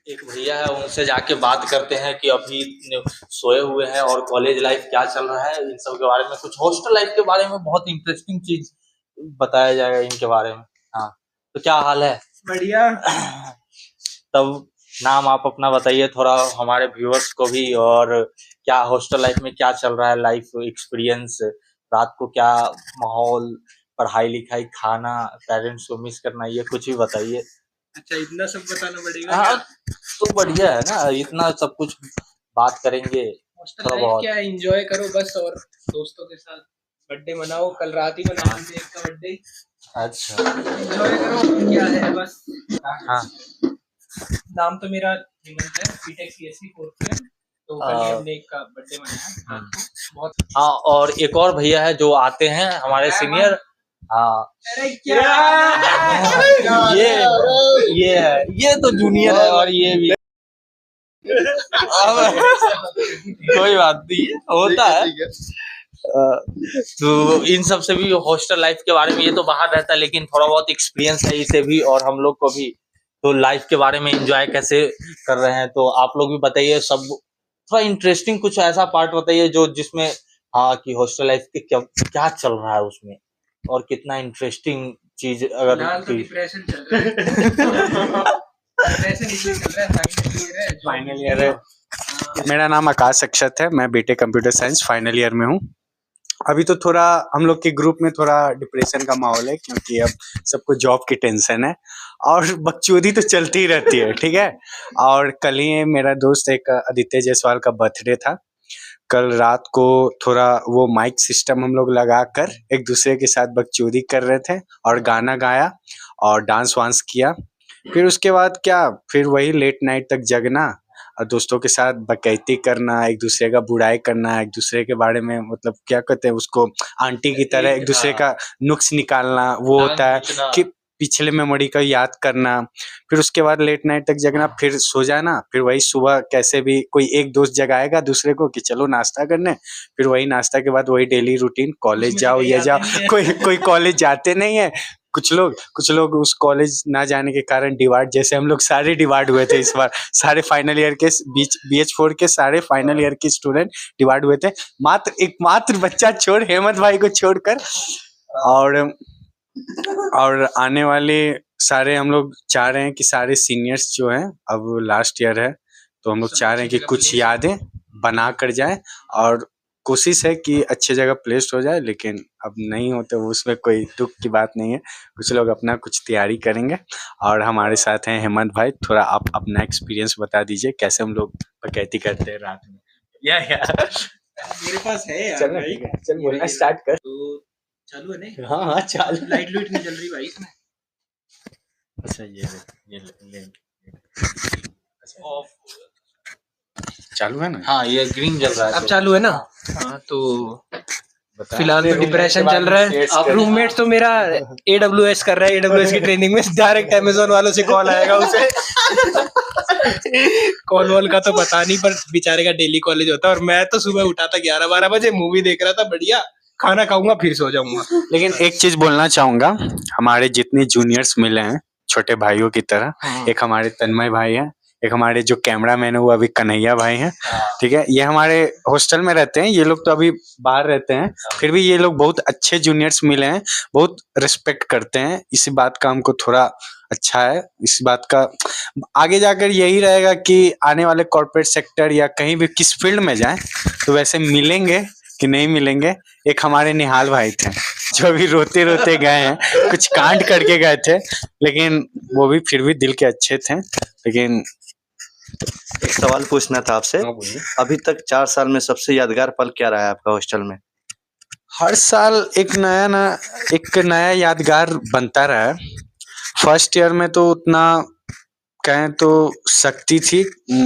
एक भैया है, उनसे जाके बात करते हैं कि अभी सोए हुए हैं और कॉलेज लाइफ क्या चल रहा है, इन सब के बारे में, कुछ हॉस्टल लाइफ के बारे में बहुत इंटरेस्टिंग चीज बताया जाएगा इनके बारे में। हाँ, तो क्या हाल है? बढ़िया। तब नाम आप अपना बताइए थोड़ा हमारे व्यूअर्स को भी, और क्या हॉस्टल लाइफ में क्या चल रहा है, लाइफ एक्सपीरियंस, रात को क्या माहौल, पढ़ाई लिखाई, खाना, पेरेंट्स को मिस करना, ये कुछ भी बताइए। अच्छा, इतना सब बताना पड़ेगा हाँ, क्या? तो बढ़िया है ना, इतना सब कुछ बात करेंगे हॉस्टल थोड़ा लाइफ बहुत। क्या है, एंजॉय करो बस, और दोस्तों के साथ बर्थडे मनाओ। कल रात ही मनाया हमने एक का बर्थडे। अच्छा। एंजॉय करो, क्या है बस। हाँ। नाम तो मेरा हेमंत है, बीटेक सीएससी फोर्थ ईयर। तो कल ही हमने एक का बर्थडे मनाया रात को। बहुत। हाँ, और एक और भैया है जो आते हैं हमारे सीनियर। हाँ। अरे क्या ये ये है, ये तो जूनियर है, और ये भी। अब कोई बात नहीं है, होता है। तो इन सब से भी, हॉस्टल लाइफ के बारे में, ये तो बाहर रहता है लेकिन थोड़ा बहुत एक्सपीरियंस है इसे भी और हम लोग को भी। तो लाइफ के बारे में एंजॉय कैसे कर रहे हैं, तो आप लोग भी बताइए सब। थोड़ा इंटरेस्टिंग कुछ ऐसा पार्ट बताइए जो जिसमें, हाँ, कि हॉस्टल लाइफ के क्या क्या चल रहा है उसमें, और कितना इंटरेस्टिंग चीज अगर फिलहाल तो डिप्रेशन चल रहा है। डिप्रेशन इसलिए चल रहा है, फाइनल ईयर है। मेरा नाम आकाश अक्षत है, मैं BTech computer science final year में हूँ। अभी तो थोड़ा हम लोग के ग्रुप में थोड़ा डिप्रेशन का माहौल है, क्योंकि अब सबको जॉब की टेंशन है और बकचोदी तो चलती ही रहती है, ठीक है। और कल ही मेरा दोस्त एक आदित्य जायसवाल का बर्थडे था। कल रात को थोड़ा वो माइक सिस्टम हम लोग लगा कर एक दूसरे के साथ बकचोदी कर रहे थे और गाना गाया और डांस वांस किया। फिर उसके बाद क्या, फिर वही लेट नाइट तक जगना और दोस्तों के साथ बकैती करना, एक दूसरे का बुराई करना, एक दूसरे के बारे में, मतलब क्या कहते हैं उसको, आंटी की तरह एक दूसरे का नुक्स निकालना, वो होता है कि पिछले मेमोरी का याद करना। फिर उसके बाद लेट नाइट तक जगना, फिर सो जाना, फिर वही सुबह कैसे भी कोई एक दोस्त जगाएगा दूसरे को कि चलो नाश्ता करने, फिर वही नाश्ता के बाद वही डेली रूटीन, कॉलेज जाओ ये जाओ। कोई कोई कॉलेज जाते नहीं है, कुछ लोग उस कॉलेज ना जाने के कारण डिवाइड, जैसे हम लोग सारे डिवाइड हुए थे इस बार, सारे फाइनल ईयर के बीच BH4 के सारे फाइनल ईयर के स्टूडेंट डिवाइड हुए थे, मात्र एकमात्र बच्चा छोड़ हेमंत भाई को छोड़कर। और आने वाले सारे हम लोग चाह रहे हैं कि सारे सीनियर्स जो हैं, अब लास्ट ईयर है तो हम लोग चाह रहे हैं कि कुछ यादें बना कर जाए, और कोशिश है कि अच्छी जगह प्लेस्ड हो जाए, लेकिन अब नहीं होते उसमें कोई दुख की बात नहीं है। कुछ लोग अपना कुछ तैयारी करेंगे। और हमारे साथ हैं हेमंत भाई, थोड़ा आप अपना एक्सपीरियंस बता दीजिए कैसे हम लोग डकैती करते हैं रात में। या मेरे पास है यार चल भाई। चल बोलना स्टार्ट कर। तो चालू है नहीं? हाँ हाँ चल। लाइट लूट नहीं जल रही भाई इसमें। अच्छा, ये ले। ऑफ। चालू है ना? हाँ, ये ग्रीन जल रहा है। अब चालू है ना? हाँ, तो फिलहाल तो डिप्रेशन चल रहा है। अब रूममेट तो मेरा AWS कर रहा है, AWS की ट्रेनिंग में। डायरेक्ट अमेज़न वालों से कॉल आएगा उसे। कॉल वॉल का तो पता नहीं, पर बेचारे का डेली कॉलेज होता है। और मैं तो सुबह उठा था 11-12 बजे, मूवी देख रहा था बढ़िया, खाना खाऊंगा फिर सो जाऊंगा। लेकिन एक चीज बोलना चाहूंगा, हमारे जितने जूनियर्स मिले हैं छोटे भाइयों की तरह, एक हमारे तन्मय भाई है, एक हमारे जो कैमरामैन है वो अभी कन्हैया भाई हैं, ठीक है। ये हमारे हॉस्टल में रहते हैं, ये लोग तो अभी बाहर रहते हैं, फिर भी ये लोग बहुत अच्छे जूनियर्स मिले हैं, बहुत रिस्पेक्ट करते हैं। इसी बात का हमको थोड़ा अच्छा है, इस बात का आगे जाकर यही रहेगा कि आने वाले कॉर्पोरेट सेक्टर या कहीं भी किस फील्ड में जाएं तो वैसे मिलेंगे कि नहीं मिलेंगे। एक हमारे निहाल भाई थे जो अभी रोते रोते गए हैं, कुछ कांड करके गए थे, लेकिन वो भी फिर भी दिल के अच्छे थे। लेकिन एक सवाल पूछना था आपसे, अभी तक 4 साल में सबसे यादगार पल क्या रहा है आपका हॉस्टल में? हर साल एक नया यादगार बनता रहा है। फर्स्ट ईयर में तो उतना कहें तो सख्ती थी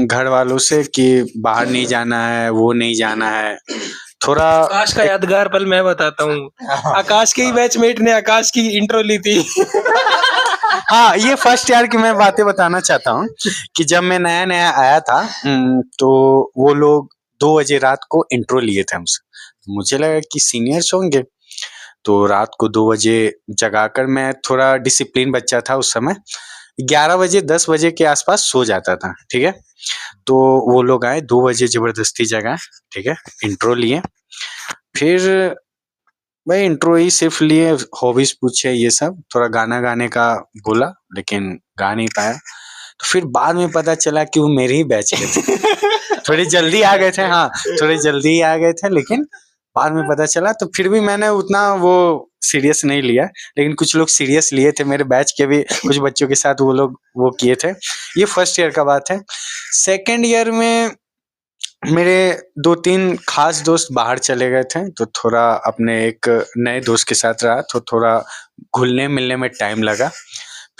घर वालों से कि बाहर नहीं जाना है, वो नहीं जाना है, थोड़ा। आकाश का यादगार पल मैं बताता हूँ। आकाश के ही बैचमेट ने आकाश की इंट्रो ली थी। हाँ, ये फर्स्ट ईयर की मैं बातें बताना चाहता हूँ कि जब मैं नया नया आया था, तो वो लोग 2 बजे रात को इंट्रो लिए थे हमसे। मुझे लगा कि सीनियर्स होंगे, तो रात को 2 बजे जगाकर, मैं थोड़ा डिसिप्लिन बच्चा था उस समय, 11 बजे 10 बजे के आसपास सो जाता था, ठीक है। तो वो लोग आए 2 बजे जबरदस्ती जगाए, ठीक है, इंट्रो लिए। फिर मैं इंट्रो ही सिर्फ लिए, हॉबीज पूछे, ये सब थोड़ा गाना गाने का बोला, लेकिन गा नहीं पाया। तो फिर बाद में पता चला कि वो मेरे ही बैच के थे। थोड़ी जल्दी आ गए थे, हाँ थोड़ी जल्दी आ गए थे, लेकिन बाद में पता चला। तो फिर भी मैंने उतना वो सीरियस नहीं लिया, लेकिन कुछ लोग सीरियस लिए थे, मेरे बैच के भी कुछ बच्चों के साथ वो लोग वो किए थे। ये फर्स्ट ईयर का बात है। सेकेंड ईयर में मेरे 2-3 खास दोस्त बाहर चले गए थे, तो थोड़ा अपने एक नए दोस्त के साथ रहा, तो थोड़ा घुलने मिलने में टाइम लगा।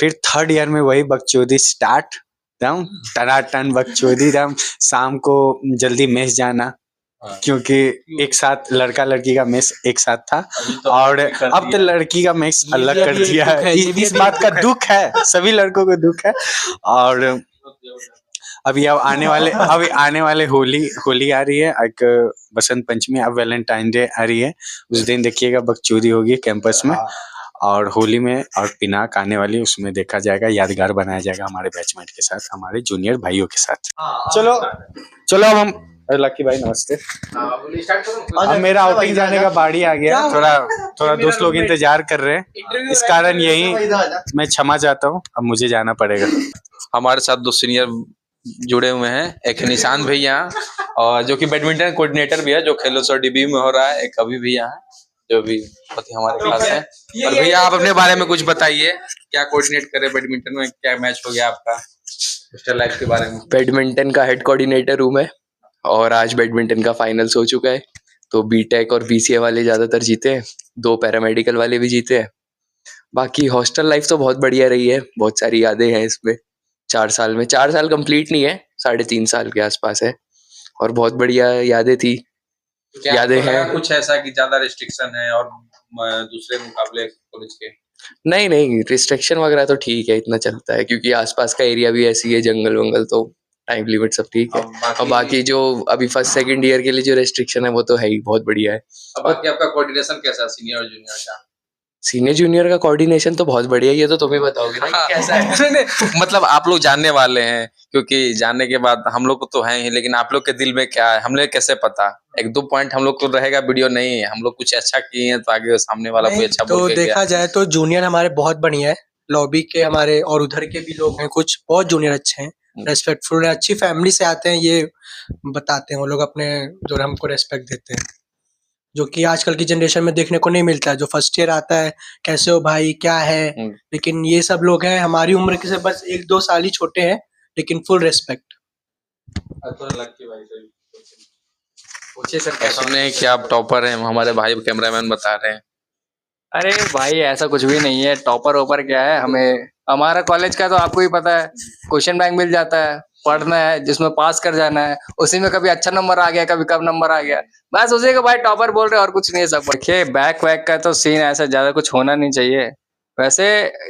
फिर थर्ड ईयर में वही बकचोदी स्टार्ट, एकदम टनाटन बकचोदी, एकदम शाम को जल्दी मेस जाना, क्योंकि एक साथ लड़का लड़की का मेस एक साथ था, और अब तो लड़की का मेस अलग कर दिया है। इस बात का दुख है, सभी लड़कों को दुख है। और अभी अब आने वाले होली आ रही है, एक बसंत पंचमी, अब वैलेंटाइन डे आ रही है, उस दिन देखिएगा बकचोदी होगी कैंपस में। और होली में और पिनाक आने वाली, उसमें देखा जाएगा, यादगार बनाया जाएगा हमारे बैचमेट के साथ, हमारे जूनियर भाइयों के साथ। चलो अब हम, लकी भाई नमस्ते। अब मेरा आउटिंग जाने का बारी आ गया, थोड़ा दोस्त लोग इंतजार कर रहे हैं, इस कारण यही मैं क्षमा चाहता हूँ, अब मुझे जाना पड़ेगा। हमारे साथ 2 सीनियर जुड़े हुए हैं, एक निशांत भैया, और जो कि बैडमिंटन कोऑर्डिनेटर भी है, जो खेलो सर डीबी में हो रहा है, एक अभी भी यहाँ है, जो भी बहुत ही हमारे क्लास है। और भैया आप अपने बारे में कुछ बताइए, क्या कोऑर्डिनेट करे बैडमिंटन में, क्या मैच हो गया आपका, हॉस्टल लाइफ के बारे में। बैडमिंटन का हेड कोऑर्डिनेटर हूँ मैं, और आज बैडमिंटन का फाइनल्स हो चुका है। तो बीटेक और बीसीए वाले ज़्यादातर जीते हैं, 2 पैरामेडिकल वाले भी जीते हैं। बाकी हॉस्टल लाइफ तो बहुत बढ़िया रही है, बहुत सारी यादें हैं इसमें। 4 साल में, 4 साल कंप्लीट नहीं है, 3.5 साल के आसपास है, और बहुत बढ़िया यादें थी, यादें हैं। कुछ ऐसा कि ज्यादा रिस्ट्रिक्शन है और दूसरे मुकाबले कॉलेज के? नहीं, रिस्ट्रिक्शन वगैरह तो ठीक है, इतना चलता है, क्योंकि आसपास का एरिया भी ऐसी है, जंगल वंगल, तो टाइम लिमिट सब ठीक है। और बाकी जो अभी फर्स्ट सेकंड ईयर के लिए जो रेस्ट्रिक्शन है वो तो है ही, बहुत बढ़िया है। बाकी आपका कोऑर्डिनेशन कैसा है सीनियर और जूनियर का? सीनियर जूनियर का कोऑर्डिनेशन तो बहुत बढ़िया है, ये तो तुम्हें बताओगे ना कि कैसा है। मतलब आप लोग जानने वाले हैं, क्योंकि जानने के बाद हम लोग को तो है ही, लेकिन आप लोग के दिल में क्या है हम लोग कैसे पता? 1-2 पॉइंट हम लोग को रहेगा, वीडियो नहीं है, हम लोग कुछ अच्छा किए हैं तो आगे सामने वाला कोई अच्छा बोल के तो देखा जाए तो जूनियर हमारे बहुत बढ़िया है, लॉबी के हमारे और उधर के भी लोग हैं, कुछ बहुत जूनियर अच्छे हैं, रेस्पेक्टफुल है, अच्छी फैमिली से आते हैं, ये बताते हैं वो लोग अपने, जो हमको रेस्पेक्ट देते हैं, जो कि आजकल की जनरेशन में देखने को नहीं मिलता है। जो फर्स्ट ईयर आता है, कैसे हो भाई, क्या है, लेकिन ये सब लोग हैं हमारी उम्र के से बस 1-2 साल ही छोटे हैं, लेकिन फुल रेस्पेक्ट। पूछिए सर। सुनने कि आप टॉपर हैं, हमारे भाई कैमरामैन बता रहे हैं। अरे भाई ऐसा कुछ भी नहीं है, टॉपर ओपर क्या है, हमें हमारा कॉलेज का तो आपको ही पता है, क्वेश्चन बैंक मिल जाता है, पढ़ना है, जिसमें पास कर जाना है, उसी में कभी अच्छा नंबर आ गया, कभी कम नंबर आ गया, बस उसी को भाई टॉपर बोल रहे हैं, और कुछ नहीं है। सब देखिए बैक वैक का तो सीन ऐसा ज्यादा कुछ होना नहीं चाहिए। वैसे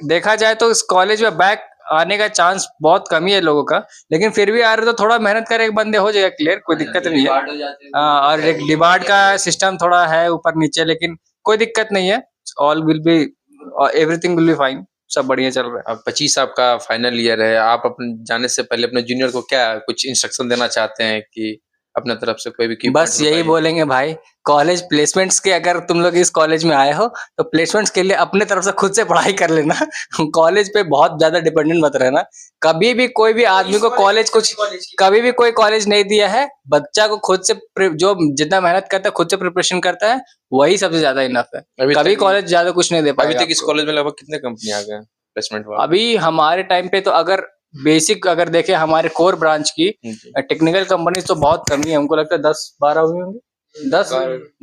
देखा जाए तो इस कॉलेज में बैक आने का चांस बहुत कम ही है लोगों का, लेकिन फिर भी आ रहे तो थोड़ा मेहनत करे, एक बंदे हो जाएगा क्लियर, कोई दिक्कत नहीं है। और एक डिबार्ड का सिस्टम थोड़ा है ऊपर नीचे, लेकिन कोई दिक्कत नहीं है, all will be, everything will be fine, सब बढ़िया चल रहा है। अब 25 आपका फाइनल ईयर है, आप अपने जाने से पहले अपने जूनियर को क्या कुछ इंस्ट्रक्शन देना चाहते हैं कि अपने तरफ से कोई भी बस यही बोलेंगे भाई, कॉलेज प्लेसमेंट्स के, अगर तुम लोग इस कॉलेज में आए हो तो प्लेसमेंट्स के लिए अपने तरफ से खुद से पढ़ाई कर लेना। कॉलेज पे बहुत ज्यादा डिपेंडेंट मत रहना। कभी भी कोई भी आदमी को कॉलेज कभी भी कोई कॉलेज नहीं दिया है, बच्चा को खुद से जो जितना मेहनत करता है, खुद से प्रिपरेशन करता है, वही सबसे ज्यादा इनफ है। कभी कॉलेज ज्यादा कुछ नहीं दे पाएगा। अभी तक इस कॉलेज में लगभग कितने कंपनी आ गए प्लेसमेंट वाले? अभी हमारे टाइम पे तो अगर बेसिक अगर देखे हमारे कोर ब्रांच की टेक्निकल कंपनीज तो बहुत कम ही है, हमको लगता है 10-12 हुई होंगी,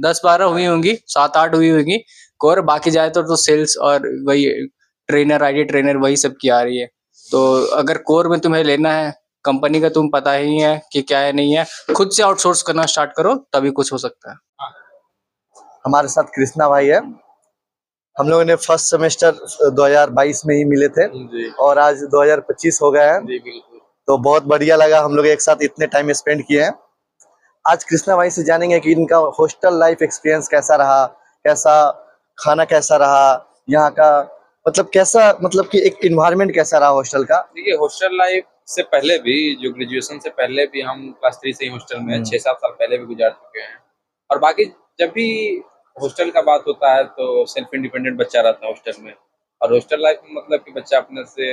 10-12 हुई होंगी, 7-8 हुई होंगी कोर। बाकी जाए तो सेल्स और वही ट्रेनर, आईटी ट्रेनर, वही सब की आ रही है। तो अगर कोर में तुम्हें लेना है, कंपनी का तुम पता ही है कि क्या है नहीं है, खुद से आउटसोर्स करना स्टार्ट करो, तभी कुछ हो सकता है। हमारे साथ कृष्णा भाई है, हम लोगों ने फर्स्ट सेमेस्टर 2022 में ही मिले थे और आज 2025 हो गया है, तो बहुत बढ़िया लगा, हम लोग एक साथ इतने टाइम स्पेंड किए हैं। आज कृष्णा भाई से जानेंगे कि इनका हॉस्टल लाइफ एक्सपीरियंस कैसा रहा, कैसा खाना कैसा रहा, यहाँ का मतलब कैसा, मतलब कि एक इन्वायरमेंट कैसा रहा हॉस्टल का? देखिए हॉस्टल लाइफ से पहले भी, जो ग्रेजुएशन से पहले भी हम क्लास 3 से ही हॉस्टल में 6-7 साल पहले भी गुजार चुके हैं। और बाकी जब भी हॉस्टल का बात होता है तो सेल्फ इंडिपेंडेंट बच्चा रहता है हॉस्टल में। और हॉस्टल लाइफ में मतलब कि बच्चा अपने से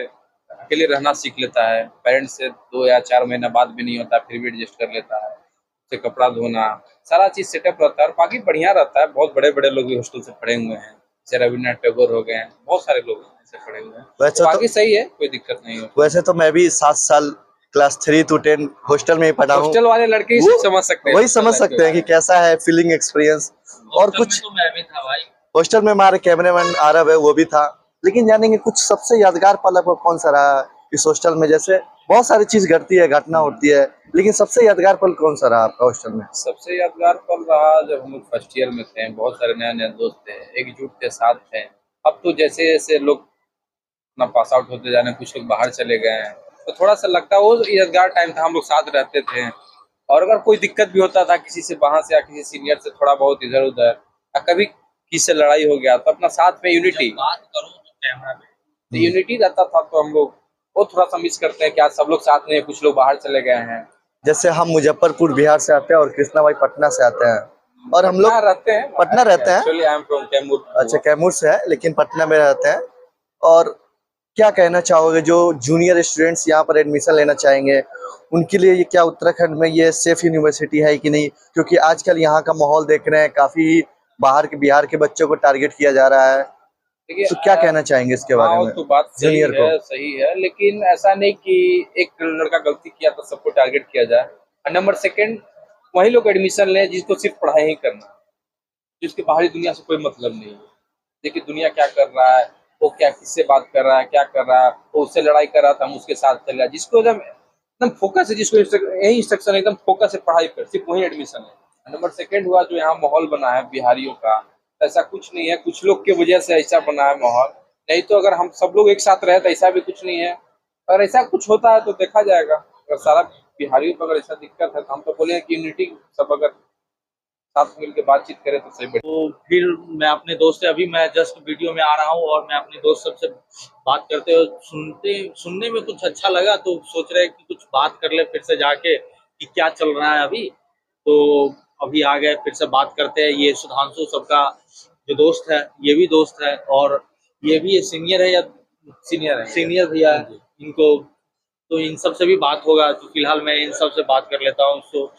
अकेले रहना सीख लेता है। पेरेंट्स से 2 या 4 महीना बात भी नहीं होता, फिर भी एडजस्ट कर लेता है। उसे कपड़ा धोना, सारा चीज सेटअप रहता है और बाकी बढ़िया रहता है। बहुत बड़े बड़े लोग भी हॉस्टल से पढ़े हुए हैं, जैसे रविन्द्रनाथ टैगोर हो गए हैं, बहुत सारे लोग ऐसे पढ़े हुए हैं। वैसे तो तो बाकी सही है, कोई दिक्कत नहीं है। वैसे तो मैं भी 7 साल क्लास 3 to 10 हॉस्टल में ही पढ़ा हूँ। हॉस्टल वाले लड़के ही वो- समझ सकते हैं, वही समझ सकते हैं कि कैसा है फीलिंग, एक्सपीरियंस। और हॉस्टल कुछ में तो मैं भी था भाई। हॉस्टल में हमारे कैमरामैन आरव है, वो भी था। लेकिन जानेंगे कुछ सबसे यादगार पल आपको कौन सा रहा इस हॉस्टल में? जैसे बहुत सारी चीज घटती है, घटना होती है, लेकिन सबसे यादगार पल कौन सा रहा आपका हॉस्टल में? सबसे यादगार पल रहा जब हम लोग फर्स्ट ईयर में थे। बहुत सारे नए नए दोस्त थे, एकजुट थे, साथ थे। अब तो जैसे जैसे लोग अपना पास आउट होते जा रहे हैं, कुछ लोग बाहर चले गए हैं, तो थोड़ा सा लगता है वो यादगार टाइम था, हम लोग साथ रहते थे। और अगर कोई दिक्कत भी होता था किसी से वहां से या किसी सीनियर से थोड़ा बहुत इधर उधर, या कभी किसी से लड़ाई हो गया तो अपना साथ में यूनिटी, बात करो तो कैमरा में। तो यूनिटी रहता था। तो हम लोग वो थोड़ा सा मिस करते हैं कि आज सब लोग साथ में हैं, कुछ लोग बाहर चले गए हैं। जैसे हम मुजफ्फरपुर बिहार से आते हैं और कृष्णा भाई पटना से आते हैं, और हम लोग रहते हैं, पटना रहते हैं। Actually I am from Kaimur. अच्छा, कैमूर से है लेकिन पटना में रहते हैं। और क्या कहना चाहोगे जो जूनियर स्टूडेंट्स यहाँ पर एडमिशन लेना चाहेंगे, उनके लिए ये क्या उत्तराखंड में ये सेफ यूनिवर्सिटी है कि नहीं? क्योंकि आजकल यहाँ का माहौल देख रहे हैं, काफी बाहर के, बिहार के बच्चों को टारगेट किया जा रहा है। देखिए तो क्या कहना चाहेंगे इसके बारे हाँ, में? तो बात सही जूनियर को है, सही है, लेकिन ऐसा नहीं कि एक लड़का गलती किया तो सबको टारगेट किया जाए। और नंबर सेकंड, वही लोग एडमिशन लें जिसको सिर्फ पढ़ाई ही करना है, जिसके बाहरी दुनिया से कोई मतलब नहीं है। देखिए दुनिया क्या कर रहा है, वो क्या किससे बात कर रहा है, क्या कर रहा है, वो उससे लड़ाई कर रहा था, हम उसके साथ चल रहा है। जिसको एकदम एकदम फोकस है, जिसको यही इंस्ट्रक्शन एकदम फोकस है पढ़ाई पर, सिर्फ वही एडमिशन है। नंबर सेकंड हुआ जो यहाँ माहौल बना है बिहारियों का, ऐसा कुछ नहीं है, कुछ लोग की वजह से ऐसा बना है माहौल। नहीं तो अगर हम सब लोग एक साथ रहे तो ऐसा भी कुछ नहीं है। अगर ऐसा कुछ होता है तो देखा जाएगा। अगर सारा बिहारियों को अगर ऐसा दिक्कत है तो हम तो बोले कि यूनिटी, सब अगर साथ मिलकर बातचीत करें तो सही बढ़ेगा। तो फिर मैं अपने दोस्त से, अभी मैं जस्ट वीडियो में आ रहा हूँ और मैं अपने दोस्त सबसे बात करते हुए सुनने में कुछ अच्छा लगा, तो सोच रहे हैं कि कुछ बात कर ले फिर से जाके कि क्या चल रहा है अभी। तो अभी आ गए, फिर से बात करते हैं। ये सुधांशु सबका जो दोस्त है, ये भी दोस्त है, और ये भी सीनियर है या सीनियर भैया है इनको। तो इन सब से भी बात होगा। तो फिलहाल मैं इन सब से बात कर लेता हूँ। तो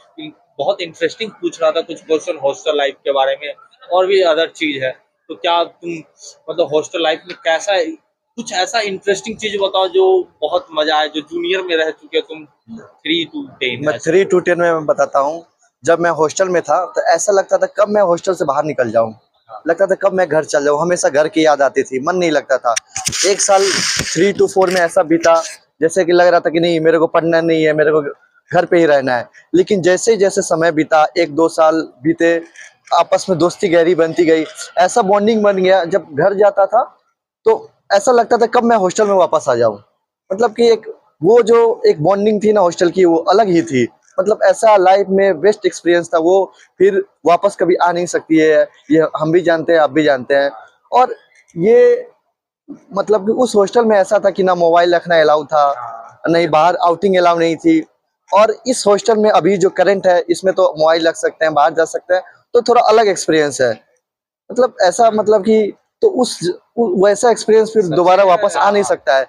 बहुत इंटरेस्टिंग पूछ रहा था कुछ क्वेश्चन हॉस्टल लाइफ के बारे में, और भी अदर चीज है। तो क्या तुम मतलब हॉस्टल लाइफ में कैसा है, कुछ ऐसा इंटरेस्टिंग चीज बताओ जो बहुत मजा आए, जो जूनियर में रह चुके तुम 3 to 10। मैं 3 to 10 में बताता हूँ। जब मैं हॉस्टल में था तो ऐसा लगता था कब मैं हॉस्टल से बाहर निकल जाऊं, लगता था कब मैं घर चल जाऊं। हमेशा घर की याद आती थी, मन नहीं लगता था। एक साल 3 to 4 में ऐसा बीता जैसे कि लग रहा था कि नहीं, मेरे को पढ़ना नहीं है, मेरे को घर पे ही रहना है। लेकिन जैसे जैसे समय बीता, 1-2 साल बीते, आपस में दोस्ती गहरी बनती गई, ऐसा बॉन्डिंग बन गया। जब घर जाता था तो ऐसा लगता था कब मैं हॉस्टल में वापस आ जाऊं। मतलब कि एक वो जो एक बॉन्डिंग थी ना हॉस्टल की, वो अलग ही थी। मतलब ऐसा लाइफ में बेस्ट एक्सपीरियंस था वो, फिर वापस कभी आ नहीं सकती है, ये हम भी जानते हैं, आप भी जानते हैं। और ये मतलब कि उस हॉस्टल में ऐसा था कि ना मोबाइल रखना अलाउ था, नहीं बाहर आउटिंग अलाउ नहीं थी। और इस हॉस्टल में अभी जो करंट है, इसमें तो मोबाइल रख सकते हैं, बाहर जा सकते हैं, तो थोड़ा अलग एक्सपीरियंस है। मतलब ऐसा, मतलब कि तो वैसा एक्सपीरियंस फिर दोबारा वापस आ नहीं सकता है।